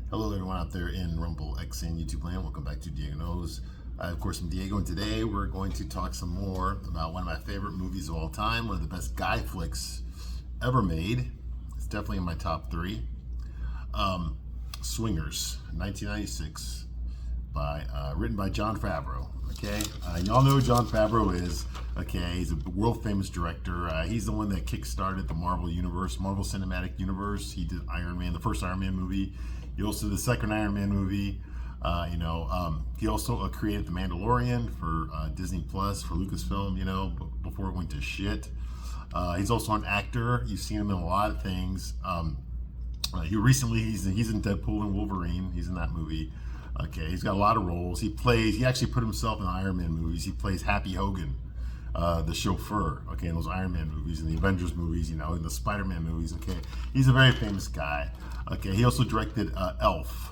Hello, everyone out there in Rumble X and YouTube land. Welcome back to Diego Knows. Of course, I'm Diego, and today we're going to talk some more about one of my favorite movies of all time, one of the best guy flicks ever made. It's definitely in my top three. Swingers, 1996, written by Jon Favreau. Okay, y'all know who Jon Favreau is. Okay, he's a world famous director. He's the one that kickstarted the Marvel universe, Marvel Cinematic Universe. He did Iron Man, the first Iron Man movie. He also did the second Iron Man movie. He also created The Mandalorian for Disney Plus, for Lucasfilm, before it went to shit. He's also an actor. You've seen him in a lot of things. He's in Deadpool and Wolverine. He's in that movie. Okay, he's got a lot of roles. He actually put himself in the Iron Man movies. He plays Happy Hogan, the chauffeur, okay, in those Iron Man movies, in the Avengers movies, in the Spider-Man movies, okay. He's a very famous guy. Okay, he also directed Elf,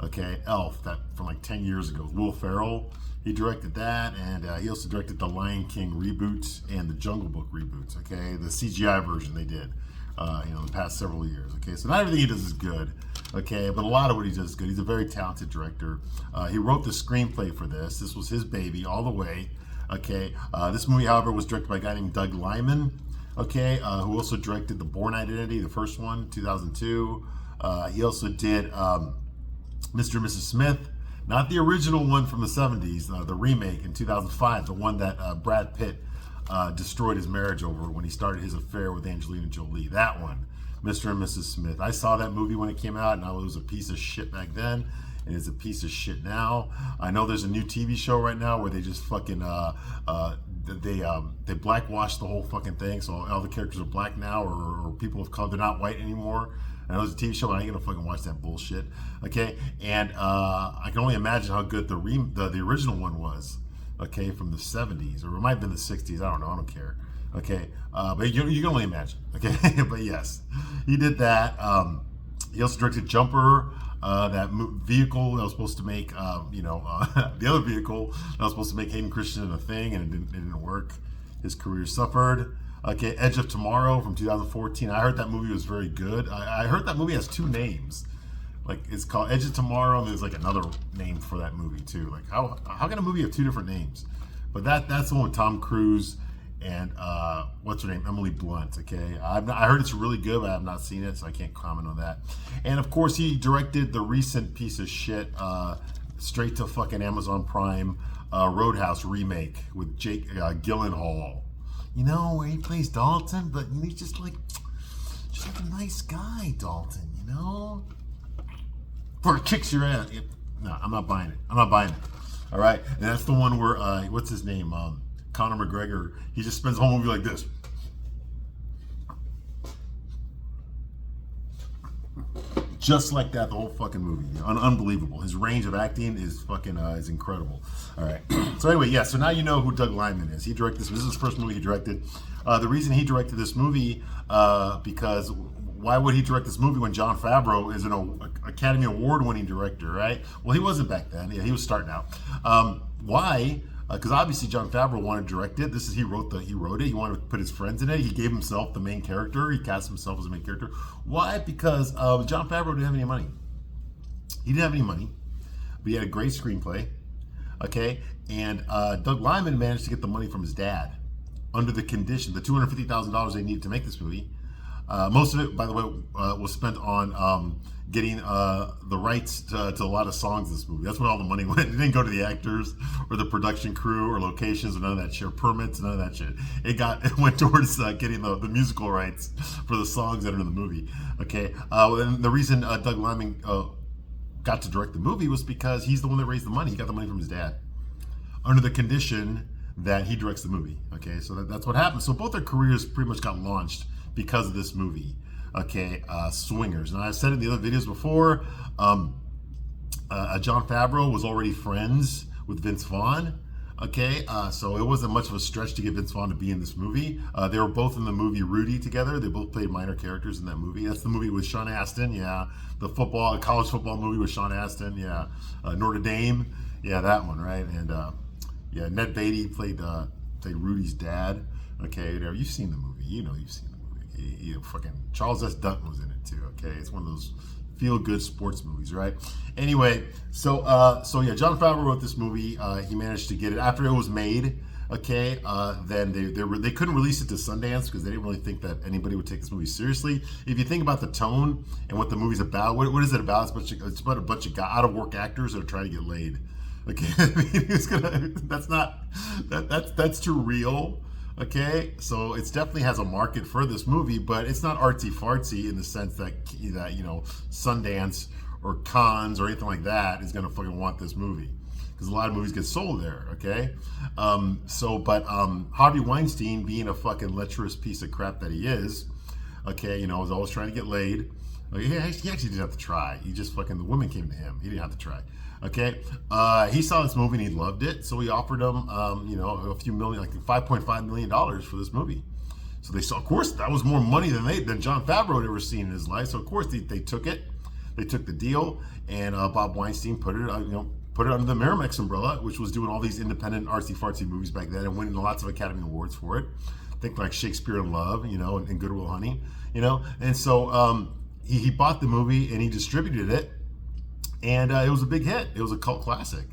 okay, Elf, that from like 10 years ago, Will Ferrell. He directed that, and he also directed the Lion King reboots and the Jungle Book reboots, okay, the CGI version they did, the past several years, okay. So not everything he does is good, okay, but a lot of what he does is good. He's a very talented director. He wrote the screenplay for this. This was his baby all the way. Okay, this movie, however, was directed by a guy named Doug Liman, okay, who also directed The Bourne Identity, the first one, 2002. He also did Mr. and Mrs. Smith, not the original one from the 70s, the remake in 2005, the one that Brad Pitt destroyed his marriage over when he started his affair with Angelina Jolie. That one, Mr. and Mrs. Smith. I saw that movie when it came out, and I was a piece of shit back then. And it's a piece of shit now. I know there's a new TV show right now where they just fucking they blackwash the whole fucking thing, so all the characters are black now, or people of color. They're not white anymore. I know there's a TV show, but I ain't gonna fucking watch that bullshit. Okay, and I can only imagine how good the original one was. Okay, from the 70s, or it might have been the 60s. I don't know. I don't care. Okay, but you can only imagine. Okay, but yes, he did that. He also directed Jumper. That vehicle that was supposed to make, the other vehicle that was supposed to make Hayden Christensen a thing, and it didn't work. His career suffered. Okay, Edge of Tomorrow from 2014. I heard that movie was very good. I heard that movie has two names. Like, it's called Edge of Tomorrow, and there's like another name for that movie too. Like, how can a movie have two different names? But that's the one with Tom Cruise and what's her name, Emily Blunt. Okay, I heard it's really good, but I have not seen it, so I can't comment on that. And of course, he directed the recent piece of shit, straight to fucking Amazon Prime, Roadhouse remake with Jake Gyllenhaal. Where he plays Dalton, but he's just like a nice guy, Dalton. For kicks your ass. No, I'm not buying it. All right, and that's the one where what's his name? Conor McGregor, he just spends the whole movie like this. Just like that, the whole fucking movie. Unbelievable. His range of acting is fucking is incredible. All right. So anyway, yeah. So now you know who Doug Liman is. He directed this. This is his first movie he directed. The reason he directed this movie, because why would he direct this movie when Jon Favreau is an Academy Award-winning director, right? Well, he wasn't back then. Yeah, he was starting out. Why? Because obviously Jon Favreau wanted to direct it. He wrote it. He wanted to put his friends in it. He gave himself the main character. He cast himself as the main character. Why? Because Jon Favreau didn't have any money. He didn't have any money, but he had a great screenplay. Okay, and Doug Liman managed to get the money from his dad under the condition, the $250,000 they needed to make this movie. Most of it, by the way, was spent on getting the rights to a lot of songs in this movie. That's where all the money went. It didn't go to the actors or the production crew or locations or none of that shit, or permits, none of that shit. It went towards getting the musical rights for the songs that are in the movie. Okay, and the reason Doug Liman got to direct the movie was because he's the one that raised the money. He got the money from his dad under the condition that he directs the movie. Okay, so that's what happened. So both their careers pretty much got launched because of this movie. Okay, Swingers. And I've said in the other videos before, Jon Favreau was already friends with Vince Vaughn. Okay, so it wasn't much of a stretch to get Vince Vaughn to be in this movie. They were both in the movie Rudy together. They both played minor characters in that movie. That's the movie with Sean Astin, yeah. The college football movie with Sean Astin, yeah. Notre Dame, yeah, that one, right? And yeah, Ned Beatty played Rudy's dad. Okay, you've seen the movie. You've seen the movie. Fucking Charles S. Dutton was in it too. Okay, it's one of those feel good sports movies, right? Anyway, so yeah, Jon Favreau wrote this movie. He managed to get it after it was made. Okay, then they couldn't release it to Sundance because they didn't really think that anybody would take this movie seriously. If you think about the tone and what the movie's about, what is it about? It's about a bunch of out of work actors that are trying to get laid. Okay, I mean, that's too real. Okay, so it definitely has a market for this movie, but it's not artsy fartsy in the sense that Sundance or Cannes or anything like that is gonna fucking want this movie, because a lot of movies get sold there. Okay, Harvey Weinstein, being a fucking lecherous piece of crap that he is, okay, is always trying to get laid. He actually didn't have to try. He just the women came to him. He didn't have to try. Okay, he saw this movie and he loved it, so he offered him, a few million, like $5.5 million for this movie. So they saw, of course, that was more money than Jon Favreau had ever seen in his life. So of course they took it, they took the deal, and Bob Weinstein put it under the Miramax umbrella, which was doing all these independent artsy fartsy movies back then and winning lots of Academy Awards for it. Think like Shakespeare in Love, and Good Will Hunting, and so he bought the movie and he distributed it. And it was a big hit. It was a cult classic.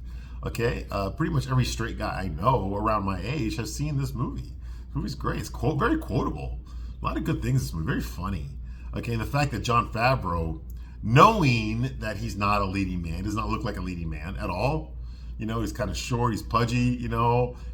Okay, pretty much every straight guy I know around my age has seen this movie. The movie's great. It's very quotable. A lot of good things in this movie. Very funny. Okay, and the fact that Jon Favreau, knowing that he's not a leading man, does not look like a leading man at all. He's kind of short. He's pudgy.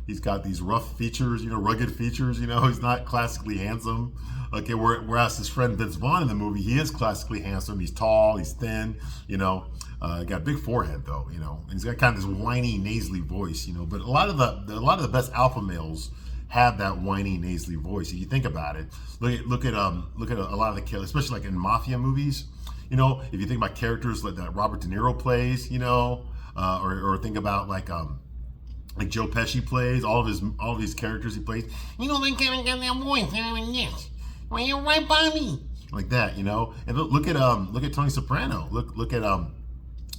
He's got these rough features. Rugged features. He's not classically handsome. Okay, whereas his friend Vince Vaughn in the movie, he is classically handsome. He's tall. He's thin. Got a big forehead though, and he's got kind of this whiny, nasally voice, But a lot of the best alpha males have that whiny, nasally voice. If you think about it, look at a lot of the characters, especially like in mafia movies. If you think about characters that Robert De Niro plays, or think about like Joe Pesci plays, all of these characters he plays. They kind of got that voice, yes. Well, you're right by me, like that, And look at Tony Soprano. Look at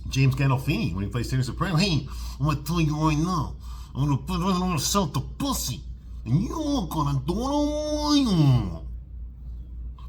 James Gandolfini when he plays Tony Soprano. Hey, I'm gonna tell you right now, I'm gonna sell the pussy, and you're gonna do it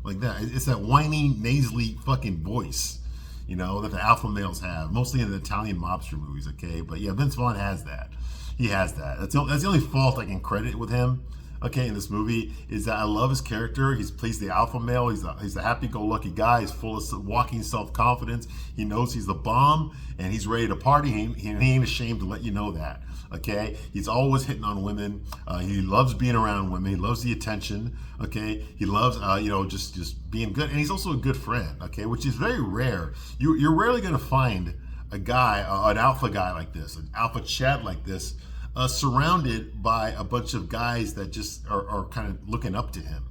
like that. It's that whiny, nasally fucking voice, that the alpha males have, mostly in the Italian mobster movies. Okay, but yeah, Vince Vaughn has that. He has that. That's the only fault I can credit with him. Okay, in this movie is that I love his character. He plays the alpha male. He's a happy-go-lucky guy. He's full of walking self-confidence. He knows he's the bomb, and he's ready to party. He ain't ashamed to let you know that. Okay, he's always hitting on women. He loves being around women. He loves the attention. Okay, he loves just being good, and he's also a good friend. Okay, which is very rare. You're rarely gonna find a guy, an alpha guy like this, an alpha Chad like this, surrounded by a bunch of guys that just are kind of looking up to him.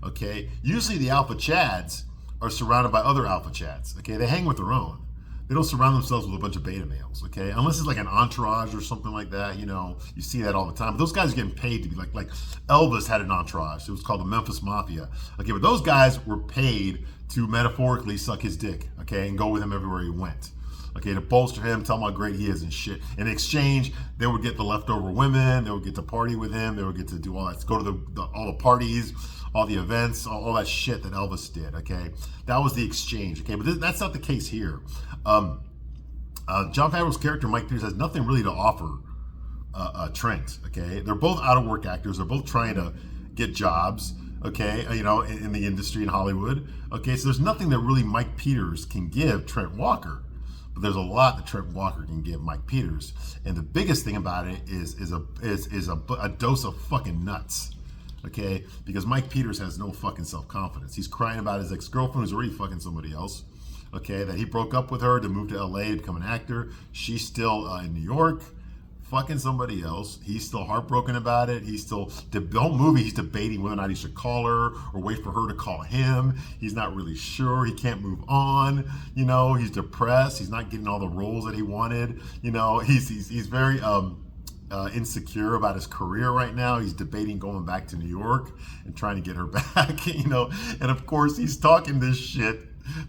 Okay, usually the alpha chads are surrounded by other alpha chads. Okay, they hang with their own. They don't surround themselves with a bunch of beta males. Okay, unless it's like an entourage or something like that. You see that all the time. But those guys are getting paid to be like Elvis had an entourage. It was called the Memphis Mafia. Okay, but those guys were paid to metaphorically suck his dick. Okay, and go with him everywhere he went. Okay, to bolster him, tell him how great he is and shit. In exchange, they would get the leftover women. They would get to party with him. They would get to do all that, go to all the parties, all the events, all that shit that Elvis did. Okay, that was the exchange. Okay, but that's not the case here. Jon Favreau's character Mike Peters has nothing really to offer Trent. Okay, they're both out of work actors. They're both trying to get jobs. Okay, in the industry in Hollywood. Okay, so there's nothing that really Mike Peters can give Trent Walker. But there's a lot that Trent Walker can give Mike Peters, and the biggest thing about it is a dose of fucking nuts. Okay, because Mike Peters has no fucking self-confidence. He's crying about his ex-girlfriend who's already fucking somebody else. Okay, that he broke up with her to move to LA to become an actor. She's still in New York, fucking somebody else. He's still heartbroken about it. He's still, the whole movie, he's debating whether or not he should call her or wait for her to call him. He's not really sure. He can't move on. He's depressed. He's not getting all the roles that he wanted. He's very insecure about his career right now. He's debating going back to New York and trying to get her back, and of course he's talking this shit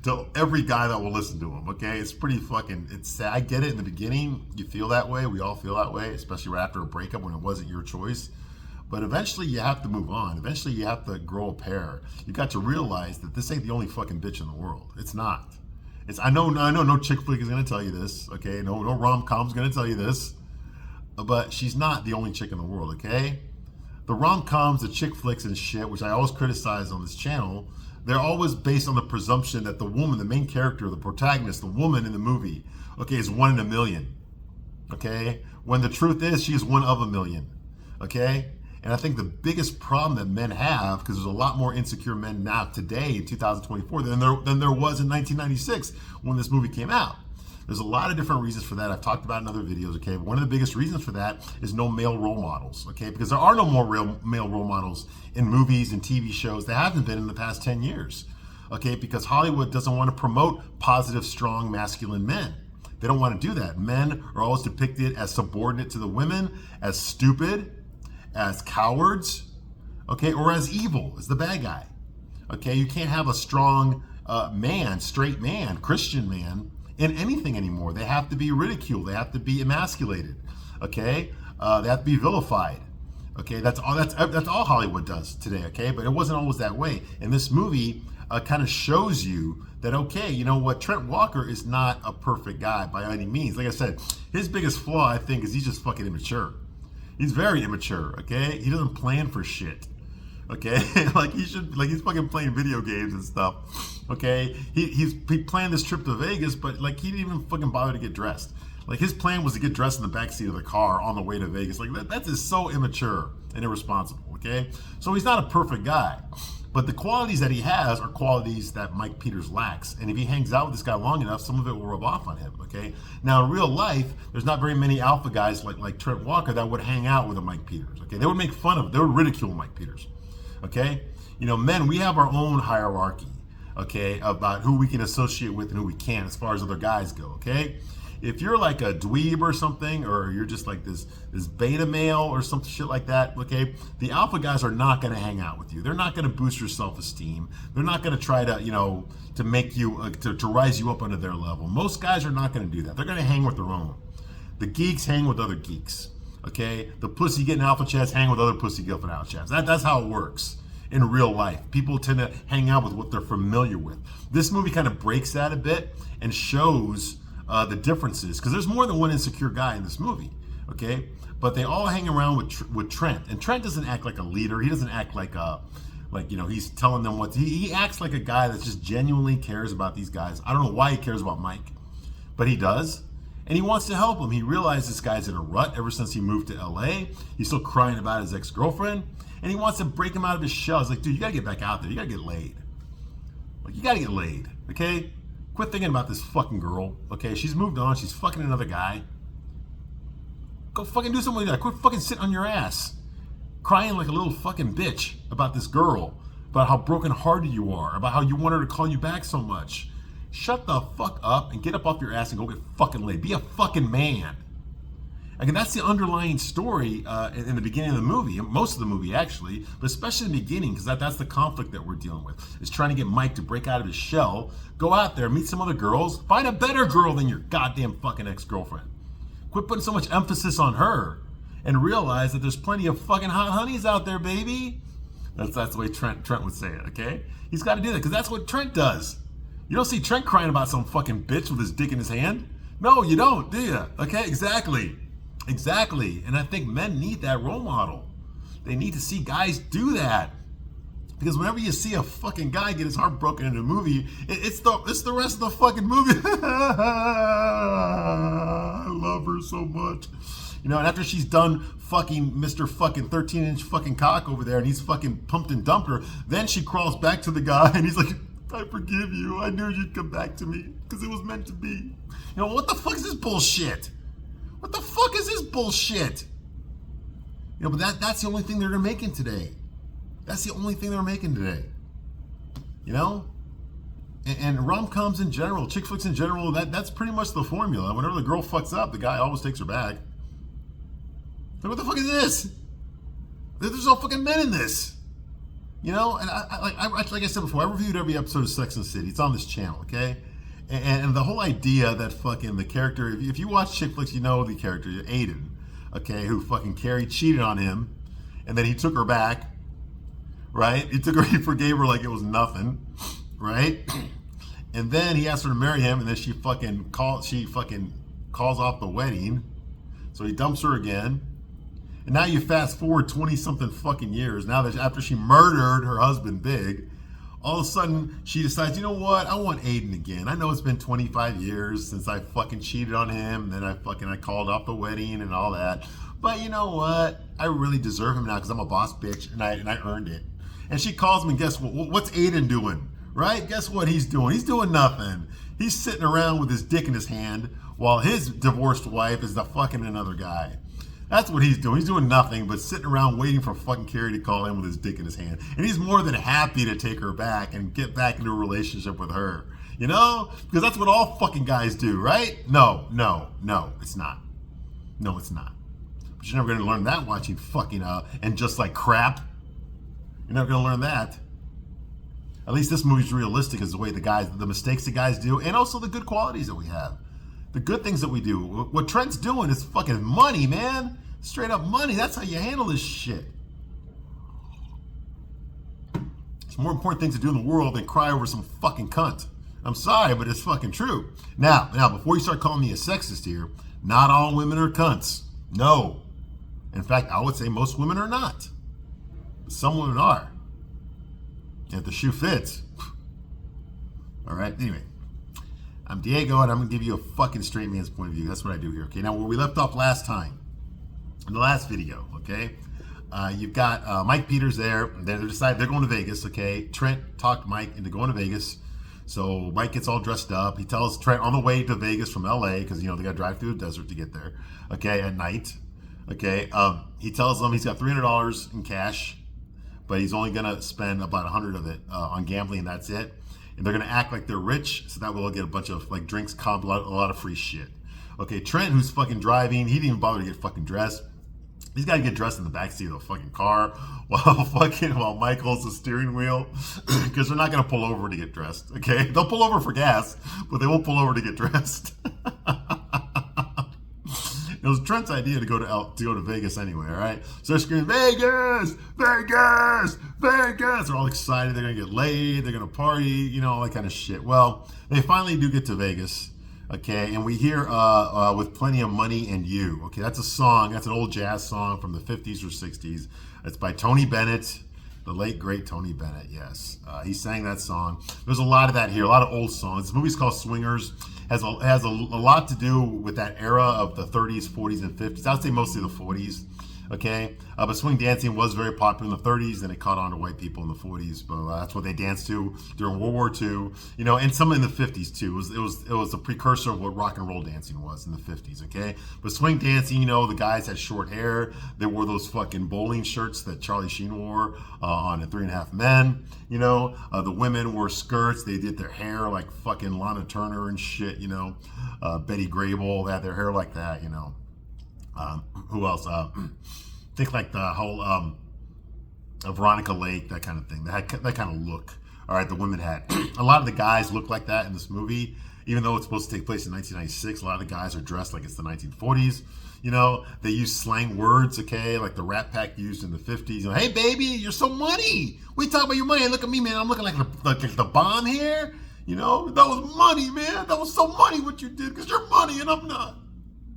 to every guy that will listen to him. Okay, it's pretty fucking, it's sad. I get it. In the beginning you feel that way. We all feel that way, especially right after a breakup when it wasn't your choice. But eventually you have to move on. Eventually you have to grow a pair. You got to realize that this ain't the only fucking bitch in the world. It's not. I know no chick flick is gonna tell you this, okay? No rom-com's gonna tell you this, but she's not the only chick in the world, okay? The rom-coms, the chick flicks and shit, which I always criticize on this channel, they're always based on the presumption that the woman, the main character, the protagonist, the woman in the movie, okay, is 1 in a million, okay? When the truth is she is 1 of a million, okay? And I think the biggest problem that men have, because there's a lot more insecure men now today in 2024 than there was in 1996 when this movie came out. There's a lot of different reasons for that. I've talked about in other videos, okay? But one of the biggest reasons for that is no male role models, okay? Because there are no more real male role models in movies and TV shows. There haven't been in the past 10 years, okay? Because Hollywood doesn't want to promote positive, strong, masculine men. They don't want to do that. Men are always depicted as subordinate to the women, as stupid, as cowards, okay, or as evil, as the bad guy, okay? You can't have a strong man, straight man, Christian man in anything anymore. They have to be ridiculed. They have to be emasculated, okay? They have to be vilified, okay? That's all Hollywood does today, okay? But it wasn't always that way. And this movie kind of shows you that, okay, you know what? Trent Walker is not a perfect guy by any means. Like I said, his biggest flaw, I think, is he's just fucking immature. He's very immature, okay? He doesn't plan for shit, okay? Like he's fucking playing video games and stuff, okay? He planned this trip to Vegas, but like he didn't even fucking bother to get dressed. Like his plan was to get dressed in the backseat of the car on the way to Vegas. Like that is so immature and irresponsible, okay? So he's not a perfect guy. But the qualities that he has are qualities that Mike Peters lacks. And if he hangs out with this guy long enough, some of it will rub off on him, okay? Now, in real life, there's not very many alpha guys like Trent Walker that would hang out with a Mike Peters, okay? They would make fun of, they would ridicule Mike Peters, okay? You know, men, we have our own hierarchy, okay, about who we can associate with and who we can't as far as other guys go, okay? If you're like a dweeb or something, or you're just like this beta male or some shit like that, okay, the alpha guys are not going to hang out with you. They're not going to boost your self-esteem. They're not going to try to, you know, to make you, to rise you up under their level. Most guys are not going to do that. They're going to hang with their own. The geeks hang with other geeks, okay? The pussy getting alpha chats hang with other pussy getting alpha chats. That's how it works in real life. People tend to hang out with what they're familiar with. This movie kind of breaks that a bit and shows the differences, because there's more than one insecure guy in this movie, okay? But they all hang around with Trent, and Trent doesn't act like a leader. He doesn't act like you know, he's telling them what he acts like a guy that just genuinely cares about these guys. I don't know why he cares about Mike, but he does, and he wants to help him. He realized this guy's in a rut ever since he moved to LA. He's still crying about his ex-girlfriend, and he wants to break him out of his shell. He's like, dude, you gotta get back out there. You gotta get laid. Like, you gotta get laid, okay? Quit thinking about this fucking girl, okay? She's moved on. She's fucking another guy. Go fucking do something like that. Quit fucking sitting on your ass, crying like a little fucking bitch about this girl, about how brokenhearted you are, about how you want her to call you back so much. Shut the fuck up and get up off your ass and go get fucking laid. Be a fucking man. Again, that's the underlying story in the beginning of the movie, most of the movie actually, but especially in the beginning, because that's the conflict that we're dealing with, is trying to get Mike to break out of his shell, go out there, meet some other girls, find a better girl than your goddamn fucking ex-girlfriend. Quit putting so much emphasis on her and realize that there's plenty of fucking hot honeys out there, baby. That's the way Trent would say it, okay? He's got to do that, because that's what Trent does. You don't see Trent crying about some fucking bitch with his dick in his hand. No, you don't, do you? Okay, exactly. Exactly. And I think men need that role model. They need to see guys do that. Because whenever you see a fucking guy get his heart broken in a movie, it's the rest of the fucking movie. I love her so much. You know, and after she's done fucking Mr. fucking 13-inch fucking cock over there and he's fucking pumped and dumped her, then she crawls back to the guy and he's like, I forgive you. I knew you'd come back to me because it was meant to be. You know, what the fuck is this bullshit? What the fuck is this bullshit? You know, but that's the only thing they're making today. That's the only thing they're making today. You know? And rom-coms in general, chick flicks in general, that's pretty much the formula. Whenever the girl fucks up, the guy always takes her back. Like, what the fuck is this? There's no fucking men in this. You know? And like I said before, I reviewed every episode of Sex and the City. It's on this channel, okay? And the whole idea that fucking the character, if you watch chick flicks, you know the character, Aiden, okay, who fucking Carrie cheated on him, and then he took her back, right? He forgave her like it was nothing, right? And then he asks her to marry him, and then she fucking calls off the wedding. So he dumps her again. And now you fast forward 20 something fucking years. Now that after she murdered her husband Big, all of a sudden she decides, you know what? I want Aiden again. I know it's been 25 years since I fucking cheated on him. And then I called off the wedding and all that. But you know what? I really deserve him now because I'm a boss bitch and I earned it. And she calls him, and guess what? What's Aiden doing? Right? Guess what he's doing? He's doing nothing. He's sitting around with his dick in his hand while his divorced wife is the fucking another guy. That's what he's doing. He's doing nothing but sitting around waiting for fucking Carrie to call him with his dick in his hand. And he's more than happy to take her back and get back into a relationship with her. You know? Because that's what all fucking guys do, right? No, it's not. No, it's not. But you're never going to learn that watching fucking And Just Like Crap. You're never going to learn that. At least this movie's realistic as the way the mistakes the guys do, and also the good qualities that we have. The good things that we do. What Trent's doing is fucking money, man. Straight up money. That's how you handle this shit. It's more important thing to do in the world than cry over some fucking cunt. I'm sorry, but it's fucking true. Now, before you start calling me a sexist here, not all women are cunts. No. In fact, I would say most women are not. But some women are. If the shoe fits. All right, anyway. I'm Diego, and I'm going to give you a fucking straight man's point of view. That's what I do here, okay? Now, where we left off last time, in the last video, okay? You've got Mike Peters there. They're going to Vegas, okay? Trent talked Mike into going to Vegas. So Mike gets all dressed up. He tells Trent on the way to Vegas from LA, because, you know, they got to drive through the desert to get there, okay, at night, okay? He tells them he's got $300 in cash, but he's only going to spend about 100 of it on gambling, and that's it. And they're going to act like they're rich, so that way they'll get a bunch of like drinks, comp, a lot of free shit. Okay, Trent, who's fucking driving, he didn't even bother to get fucking dressed. He's got to get dressed in the backseat of the fucking car while Mike holds the steering wheel, because they're not going to pull over to get dressed. Okay, they'll pull over for gas, but they won't pull over to get dressed. It was Trent's idea to go to Vegas anyway, all right? So they're screaming, Vegas, Vegas, Vegas. They're all excited. They're going to get laid. They're going to party, you know, all that kind of shit. Well, they finally do get to Vegas, okay? And we hear With Plenty of Money and You, okay? That's a song. That's an old jazz song from the 50s or 60s. It's by Tony Bennett, the late, great Tony Bennett, yes. He sang that song. There's a lot of that here, a lot of old songs. This movie's called Swingers. Has a lot to do with that era of the 30s, 40s, and 50s. I would say mostly the 40s, okay? But swing dancing was very popular in the 30s, and it caught on to white people in the 40s. But that's what they danced to during World War II, you know, and some in the 50s too. It was a precursor of what rock and roll dancing was in the 50s, okay? But swing dancing, you know, the guys had short hair. They wore those fucking bowling shirts that Charlie Sheen wore on Three and a Half Men, you know. The women wore skirts. They did their hair like fucking Lana Turner and shit, you know. Betty Grable, they had their hair like that, you know. Who else? Think like the whole Veronica Lake, that kind of thing. They had that kind of look. All right, the women had. A lot of the guys look like that in this movie. Even though it's supposed to take place in 1996, a lot of the guys are dressed like it's the 1940s. You know, they use slang words, okay, like the Rat Pack used in the 50s. You know, hey, baby, you're so money. We talk about your money. Look at me, man. I'm looking like the bomb here. You know, that was money, man. That was so money what you did, because you're money and I'm not.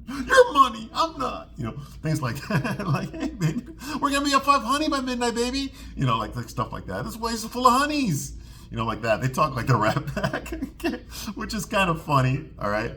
You're money, I'm not. You know, things like like, hey, baby, we're going to be at 5 honey by midnight, baby. You know, like stuff like that. This place is full of honeys. You know, like that. They talk like the Rat Pack, which is kind of funny, all right?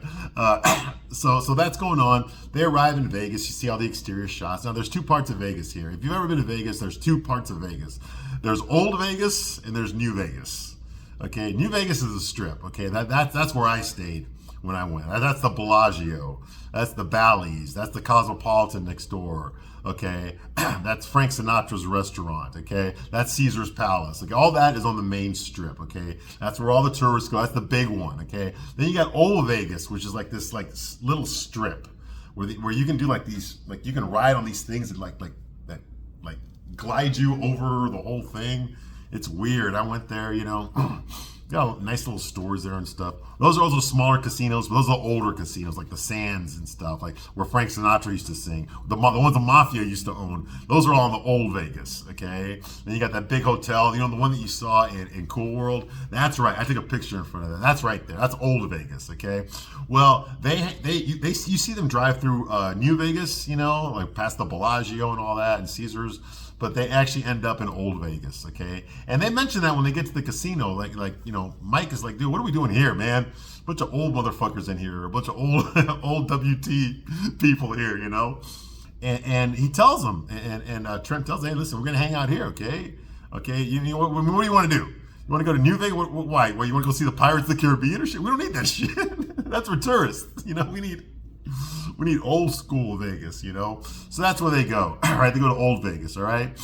So that's going on. They arrive in Vegas. You see all the exterior shots. Now, there's two parts of Vegas here. If you've ever been to Vegas, there's two parts of Vegas. There's Old Vegas and there's New Vegas. Okay, New Vegas is a strip. Okay, that's where I stayed when I went. That's the Bellagio. That's the Bally's. That's the Cosmopolitan next door. Okay, that's Frank Sinatra's restaurant. Okay, that's Caesar's Palace. Okay, all that is on the main strip. Okay, that's where all the tourists go. That's the big one. Okay, then you got Old Vegas, which is like this little strip where you can do like these, like you can ride on these things that like glide you over the whole thing. It's weird. I went there, you know. got nice little stores there and stuff. Those are also smaller casinos, but those are older casinos, like the Sands and stuff, like where Frank Sinatra used to sing. The ones the Mafia used to own. Those are all in the old Vegas, okay? Then you got that big hotel, the one that you saw in Cool World. That's right. I took a picture in front of that. That's right there. That's old Vegas, okay? Well, you see them drive through New Vegas, like past the Bellagio and all that, and Caesars. But they actually end up in old Vegas, okay? And they mention that when they get to the casino, like Mike is like, dude, what are we doing here, man? A bunch of old motherfuckers in here, a bunch of old old WT people here, And he tells them, and Trent tells them, hey, listen, we're gonna hang out here, okay? Okay, what do you want to do? You want to go to New Vegas? Why? Well, you want to go see the Pirates of the Caribbean or shit? We don't need that shit. That's for tourists, We need old school Vegas, So that's where they go. All right, they go to old Vegas, all right?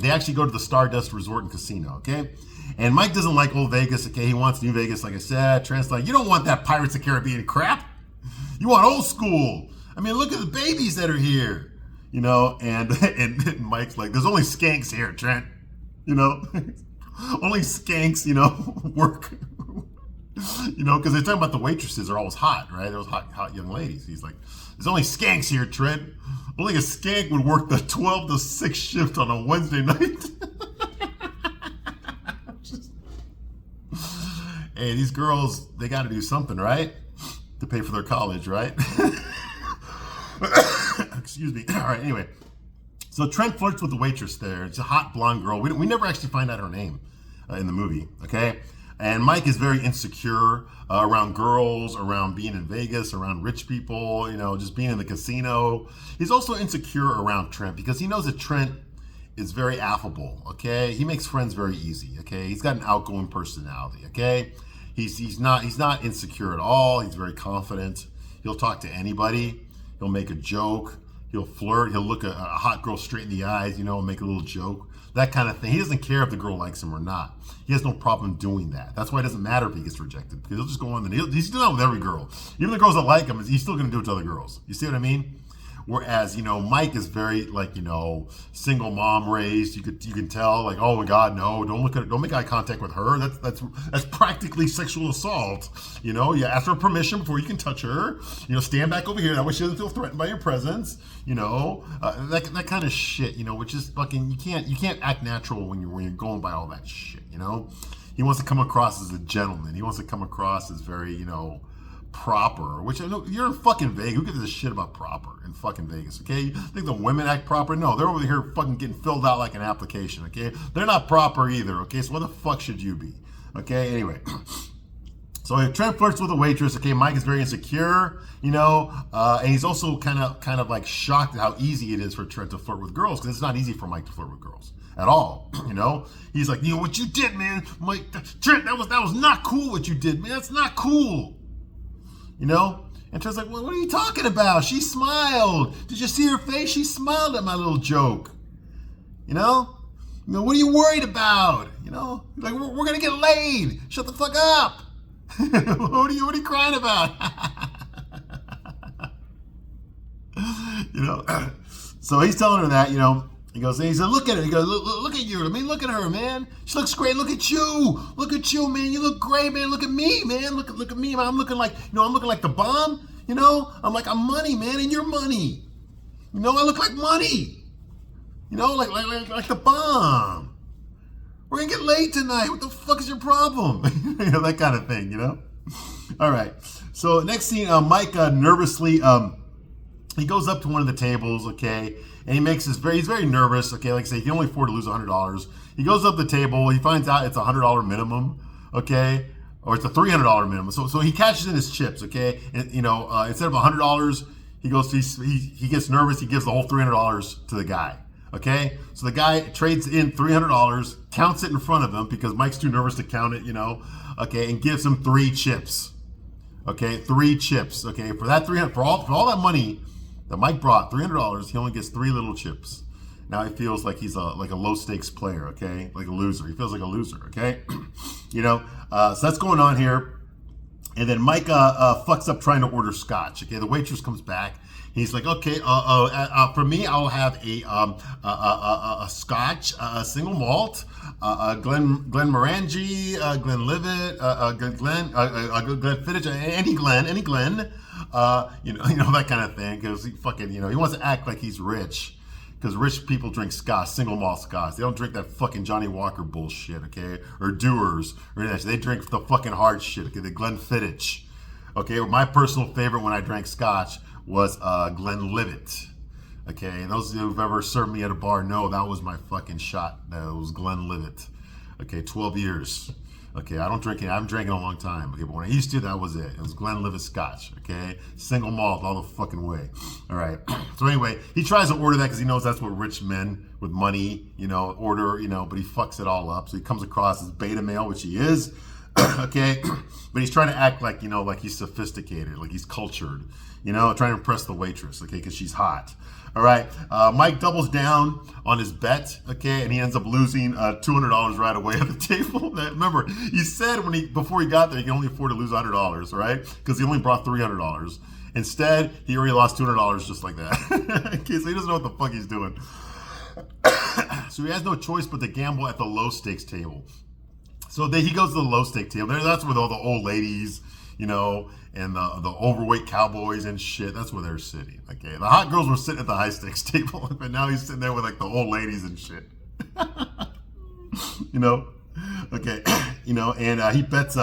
They actually go to the Stardust Resort and Casino, okay? And Mike doesn't like old Vegas, okay? He wants New Vegas, like I said. Trent's like, you don't want that Pirates of the Caribbean crap. You want old school. I mean, look at the babies that are here, And Mike's like, there's only skanks here, Trent. Only skanks, work. Because they're talking about the waitresses are always hot, right? Those hot young ladies. He's like, there's only skanks here, Trent. Only a skank would work the 12 to 6 shift on a Wednesday night. Hey, these girls, they got to do something, right? To pay for their college, right? Excuse me. All right, anyway. So Trent flirts with the waitress there. It's a hot blonde girl. We never actually find out her name in the movie, okay? And Mike is very insecure around girls, around being in Vegas, around rich people, just being in the casino. He's also insecure around Trent because he knows that Trent is very affable, okay? He makes friends very easy, okay? He's got an outgoing personality, okay? He's not insecure at all. He's very confident. He'll talk to anybody. He'll make a joke. He'll flirt. He'll look a hot girl straight in the eyes, and make a little joke. That kind of thing. He doesn't care if the girl likes him or not. He has no problem doing that. That's why it doesn't matter if he gets rejected, because he'll just go on and he's doing that with every girl. Even the girls that like him, he's still going to do it to other girls. You see what I mean? Whereas, Mike is very single mom raised. You can tell, like, oh my God, no, don't make eye contact with her. That's practically sexual assault. You ask her permission before you can touch her. Stand back over here. That way she doesn't feel threatened by your presence. That kind of shit. Which is fucking. You can't act natural when you're going by all that shit. He wants to come across as a gentleman. He wants to come across as very proper, which I know you're in fucking Vegas. Who gives a shit about proper in fucking Vegas, okay? You think the women act proper? No, they're over here fucking getting filled out like an application, okay? They're not proper either, okay? So what the fuck should you be? Okay, anyway. So Trent flirts with a waitress, okay? Mike is very insecure, and he's also kind of like shocked at how easy it is for Trent to flirt with girls, because it's not easy for Mike to flirt with girls at all, He's like, what you did, man, Mike, Trent, that was not cool what you did, man. That's not cool. And Trent's like, well, what are you talking about? She smiled. Did you see her face? She smiled at my little joke. What are you worried about? Like, we're going to get laid. Shut the fuck up. What are you crying about? So he's telling her that, He said, look at her. He goes, look at you. I mean, look at her, man. She looks great. Look at you. Look at you, man. You look great, man. Look at me, man. Look at me. I'm looking like, I'm looking like the bomb. I'm money, man, and you're money. I look like money. Like the bomb. We're going to get laid tonight. What the fuck is your problem? That kind of thing, All right. So next scene, Mike nervously, he goes up to one of the tables, okay, and he's very nervous, okay, like I say, he can only afford to lose $100. He goes up the table, he finds out it's a $100 minimum, okay, or it's a $300 minimum. So he cashes in his chips, okay, and instead of $100, he gets nervous, he gives the whole $300 to the guy, okay. So the guy trades in $300, counts it in front of him because Mike's too nervous to count it, okay, and gives him 3 chips, okay, 3 chips, okay, for that for all that money that Mike brought, $300, he only gets 3 little chips. Now he feels like he's a low stakes player, okay? Like a loser. He feels like a loser, okay? So that's going on here. And then Mike fucks up trying to order scotch, okay? The waitress comes back He's like, okay, for me, I'll have a Scotch, a single malt, Glenmorangie, Glenlivet, Glenfiddich, any Glen, you know that kind of thing, because he fucking, he wants to act like he's rich. Because rich people drink Scotch, single malt Scotch. They don't drink that fucking Johnny Walker bullshit, okay? Or Dewar's, or anything. They drink the fucking hard shit, okay? The Glenfiddich. Okay, my personal favorite when I drank Scotch was Glenlivet. Okay, those who've ever served me at a bar know that was my fucking shot. That was Glenlivet. Okay, 12 years. Okay, I don't drink it. I haven't drank it in a long time. Okay, but when I used to, that was it. It was Glenlivet Scotch. Okay, single malt all the fucking way. All right. So anyway, he tries to order that because he knows that's what rich men with money, order. But he fucks it all up. So he comes across as beta male, which he is. Okay, but he's trying to act like like he's sophisticated, like he's cultured. Trying to impress the waitress. Okay, because she's hot. All right, Mike doubles down on his bet, okay, and he ends up losing $200 right away at the table. Remember, he said before he got there, he can only afford to lose $100, right? Because he only brought $300. Instead, he already lost $200 just like that. Okay, so he doesn't know what the fuck he's doing. So he has no choice but to gamble at the low stakes table. So he goes to the low stake table. That's where all the old ladies, and the overweight cowboys and shit. That's where they're sitting. Okay, the hot girls were sitting at the high stakes table, but now he's sitting there with like the old ladies and shit. Okay, and he bets.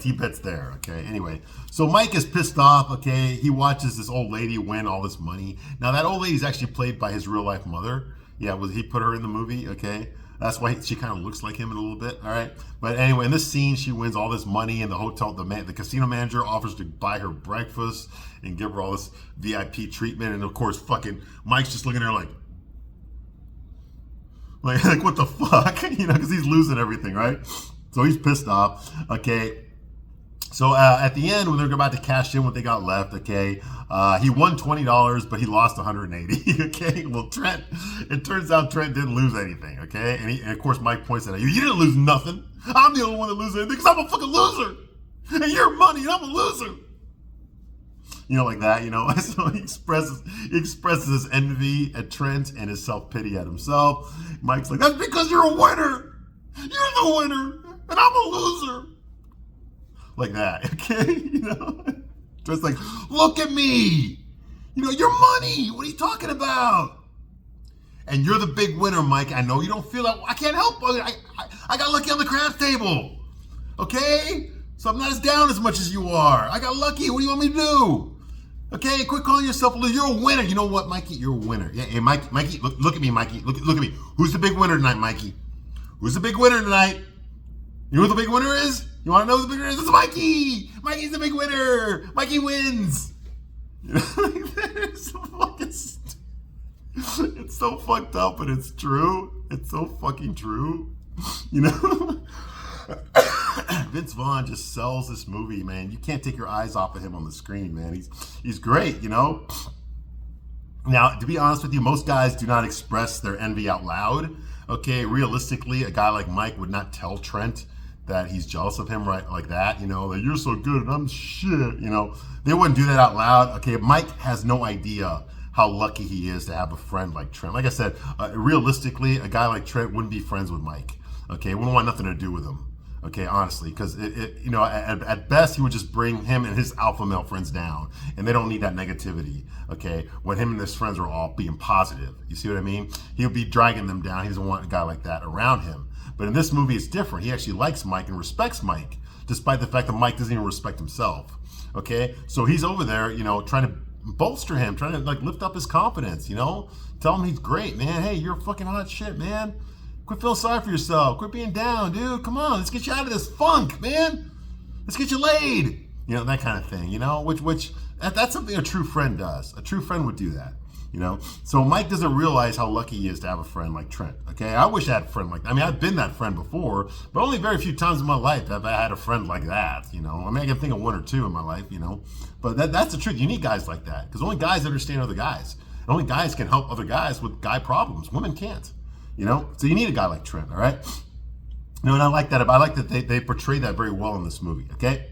He bets there. Okay. Anyway, so Mike is pissed off. Okay, he watches this old lady win all this money. Now that old lady is actually played by his real life mother. Yeah, he put her in the movie. Okay. That's why she kind of looks like him in a little bit, all right? But anyway, in this scene, she wins all this money, and the hotel, the casino manager offers to buy her breakfast and give her all this VIP treatment, and of course, fucking Mike's just looking at her like what the fuck? Because he's losing everything, right? So he's pissed off, okay? So at the end, when they're about to cash in what they got left, okay, he won $20, but he lost $180. Okay, well, it turns out Trent didn't lose anything. Okay, and of course Mike points out, you didn't lose nothing. I'm the only one that loses anything because I'm a fucking loser, and you're money, and I'm a loser. Like that. So he expresses his envy at Trent and his self-pity at himself. Mike's like, that's because you're a winner. You're the winner, and I'm a loser. Like that, okay? Just like, look at me. Your money. What are you talking about? And you're the big winner, Mike. I know you don't feel that. I can't help it. I got lucky on the craps table. Okay? So I'm not as down as much as you are. I got lucky. What do you want me to do? Okay, quit calling yourself a loser. You're a winner. You know what, Mikey? You're a winner. Yeah, hey, Mikey, look at me, Mikey. Look at me. Who's the big winner tonight, Mikey? Who's the big winner tonight? You know who the big winner is? You want to know who the big winner is? It's Mikey! Mikey's the big winner! Mikey wins! It's so fucking it's so fucked up, but it's true. It's so fucking true. Vince Vaughn just sells this movie, man. You can't take your eyes off of him on the screen, man. He's great, Now, to be honest with you, most guys do not express their envy out loud. Okay, realistically, a guy like Mike would not tell Trent that he's jealous of him, right? Like that, that you're so good and I'm shit, They wouldn't do that out loud. Okay, Mike has no idea how lucky he is to have a friend like Trent. Like I said, realistically, a guy like Trent wouldn't be friends with Mike. Okay, wouldn't want nothing to do with him. Okay, honestly, because at best he would just bring him and his alpha male friends down, and they don't need that negativity. Okay, when him and his friends are all being positive, you see what I mean? He'll be dragging them down. He doesn't want a guy like that around him. But in this movie, it's different. He actually likes Mike and respects Mike, despite the fact that Mike doesn't even respect himself. Okay, so he's over there, trying to bolster him, trying to lift up his confidence. Tell him he's great, man. Hey, you're fucking hot shit, man. Quit feeling sorry for yourself. Quit being down, dude. Come on, let's get you out of this funk, man. Let's get you laid. That kind of thing. Which that's something a true friend does. A true friend would do that. So Mike doesn't realize how lucky he is to have a friend like Trent. Okay, I wish I had a friend like that. I mean, I've been that friend before, but only very few times in my life have I had a friend like that. I can think of one or two in my life. But that's the truth. You need guys like that because only guys understand other guys. And only guys can help other guys with guy problems. Women can't. So you need a guy like Trent. All right. And I like that. I like that they portray that very well in this movie. Okay.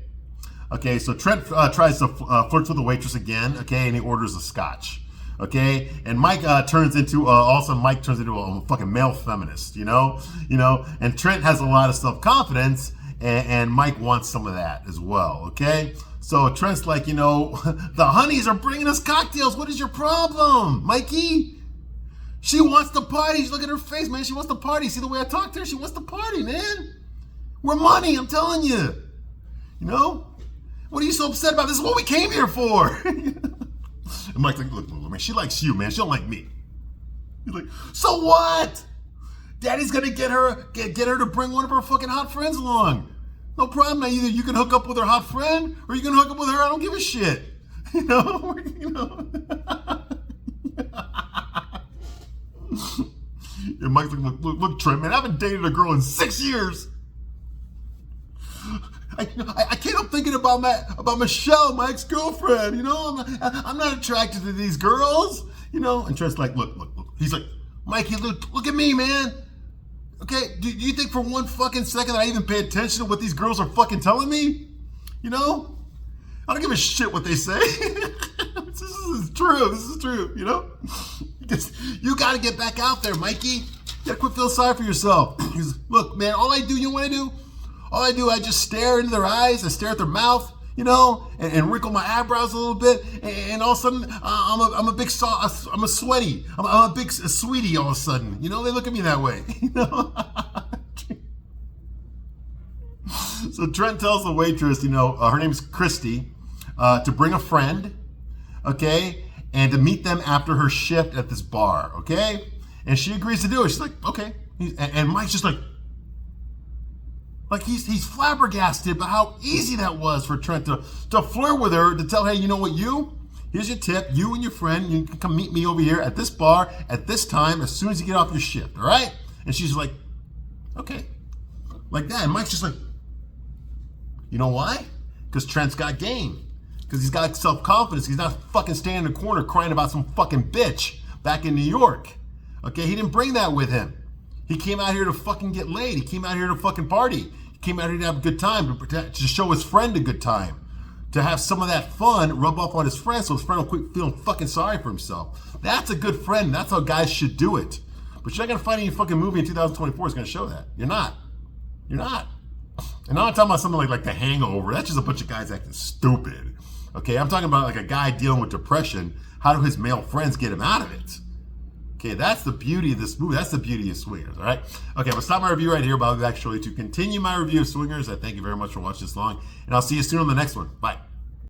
Okay, so Trent tries to flirt with the waitress again. Okay, and he orders a scotch. Okay, and Mike turns into all of a sudden Mike turns into a fucking male feminist. You know, and Trent has a lot of self confidence, and Mike wants some of that as well. Okay, so Trent's like, the honeys are bringing us cocktails. What is your problem, Mikey? She wants to party. Look at her face, man. She wants to party. See the way I talk to her? She wants to party, man. We're money, I'm telling you. What are you so upset about? This is what we came here for. And Mike's like, look, man, she likes you, man. She don't like me. He's like, so what? Daddy's gonna get her to bring one of her fucking hot friends along. No problem, man. Either you can hook up with her hot friend or you can hook up with her. I don't give a shit. And Mike's like, look, Trent, man, I haven't dated a girl in 6 years. I can't help thinking about Michelle, my ex-girlfriend. I'm not attracted to these girls. And Trent's like, look. He's like, Mikey, look at me, man. Okay, do you think for one fucking second that I even pay attention to what these girls are fucking telling me? I don't give a shit what they say. This is true. You got to get back out there, Mikey. You got to quit feeling sorry for yourself. He's, look, man, all I do, you know what I do? I just stare into their eyes, I stare at their mouth, and wrinkle my eyebrows a little bit, and all of a sudden, I'm a big sweaty sweetie all of a sudden. They look at me that way. So Trent tells the waitress, her name's Christy, to bring a friend, okay, and to meet them after her shift at this bar, okay? And she agrees to do it. She's like, okay. And Mike's just like he's flabbergasted by how easy that was for Trent to flirt with her, to tell her, hey, you know what, here's your tip. You and your friend, you can come meet me over here at this bar at this time as soon as you get off your shift, all right? And she's like, okay. Like that. And Mike's just like, you know why? Because Trent's got game. Because he's got self-confidence. He's not fucking standing in the corner crying about some fucking bitch back in New York. Okay, he didn't bring that with him. He came out here to fucking get laid. He came out here to fucking party. He came out here to have a good time, to show his friend a good time. To have some of that fun rub off on his friend so his friend will quit feeling fucking sorry for himself. That's a good friend. That's how guys should do it. But you're not going to find any fucking movie in 2024 that's going to show that. You're not. And I'm not talking about something like The Hangover. That's just a bunch of guys acting stupid. Okay, I'm talking about like a guy dealing with depression. How do his male friends get him out of it? Okay, that's the beauty of this movie. That's the beauty of Swingers, all right? Okay, I'm going to stop my review right here, but I'll be back shortly to continue my review of Swingers. I thank you very much for watching this long, and I'll see you soon on the next one. Bye.